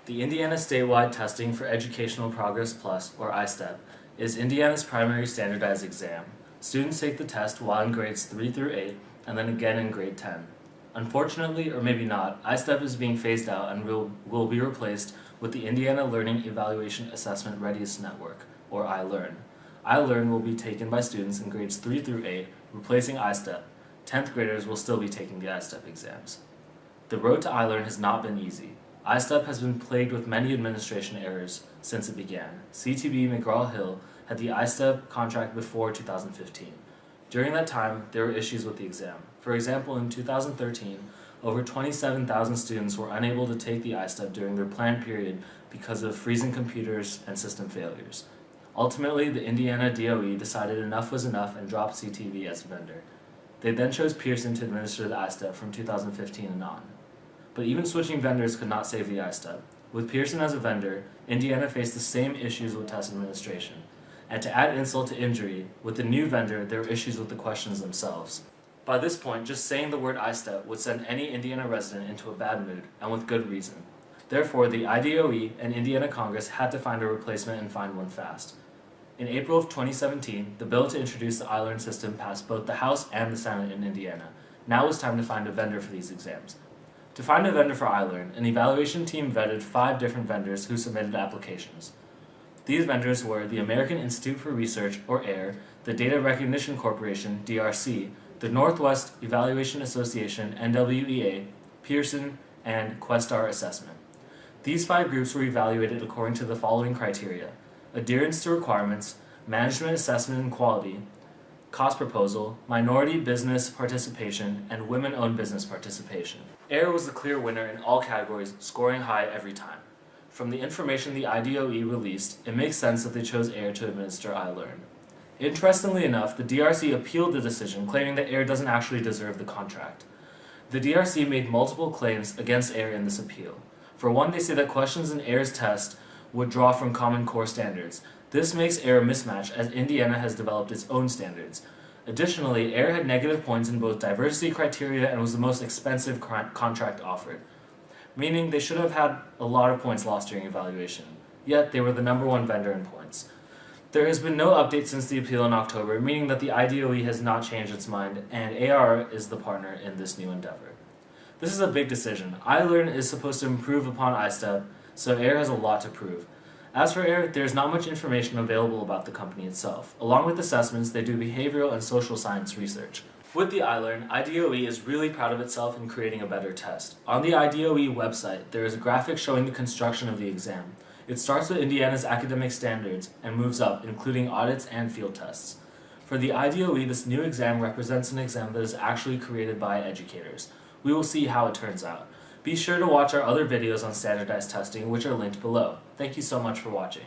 The Indiana Statewide Testing for Educational Progress Plus, or ISTEP, is Indiana's primary standardized exam. Students take the test while in grades 3 through 8, and then again in grade 10. Unfortunately, or maybe not, ISTEP is being phased out and will be replaced with the Indiana Learning Evaluation Assessment Readiness Network, or iLearn. iLearn will be taken by students in grades 3 through 8, replacing ISTEP. 10th graders will still be taking the ISTEP exams. The road to iLearn has not been easy. ISTEP has been plagued with many administration errors since it began. CTB McGraw-Hill had the ISTEP contract before 2015. During that time, there were issues with the exam. For example, in 2013, over 27,000 students were unable to take the ISTEP during their planned period because of freezing computers and system failures. Ultimately, the Indiana DOE decided enough was enough and dropped CTV as a vendor. They then chose Pearson to administer the ISTEP from 2015 and on. But even switching vendors could not save the ISTEP. With Pearson as a vendor, Indiana faced the same issues with test administration. And to add insult to injury, with the new vendor, there were issues with the questions themselves. By this point, just saying the word ISTEP would send any Indiana resident into a bad mood, and with good reason. Therefore, the IDOE and Indiana Congress had to find a replacement and find one fast. In April of 2017, the bill to introduce the iLearn system passed both the House and the Senate in Indiana. Now it was time to find a vendor for these exams. To find a vendor for iLearn, an evaluation team vetted 5 different vendors who submitted applications. These vendors were the American Institute for Research, or AIR, the Data Recognition Corporation, DRC, the Northwest Evaluation Association, NWEA, Pearson, and Questar Assessment. These 5 groups were evaluated according to the following criteria: adherence to requirements, management assessment and quality, cost proposal, minority business participation, and women-owned business participation. AIR was the clear winner in all categories, scoring high every time. From the information the IDOE released, it makes sense that they chose AIR to administer iLearn. Interestingly enough, the DRC appealed the decision, claiming that AIR doesn't actually deserve the contract. The DRC made multiple claims against AIR in this appeal. For one, they say that questions in AIR's test would draw from Common Core standards. This makes AIR a mismatch, as Indiana has developed its own standards. Additionally, AIR had negative points in both diversity criteria and was the most expensive contract offered, meaning they should have had a lot of points lost during evaluation. Yet, they were the #1 vendor in points. There has been no update since the appeal in October, meaning that the IDOE has not changed its mind, and AR is the partner in this new endeavor. This is a big decision. iLearn is supposed to improve upon ISTEP, so AIR has a lot to prove. As for AIR, there is not much information available about the company itself. Along with assessments, they do behavioral and social science research. With the iLearn, IDOE is really proud of itself in creating a better test. On the IDOE website, there is a graphic showing the construction of the exam. It starts with Indiana's academic standards and moves up, including audits and field tests. For the IDOE, this new exam represents an exam that is actually created by educators. We will see how it turns out. Be sure to watch our other videos on standardized testing, which are linked below. Thank you so much for watching.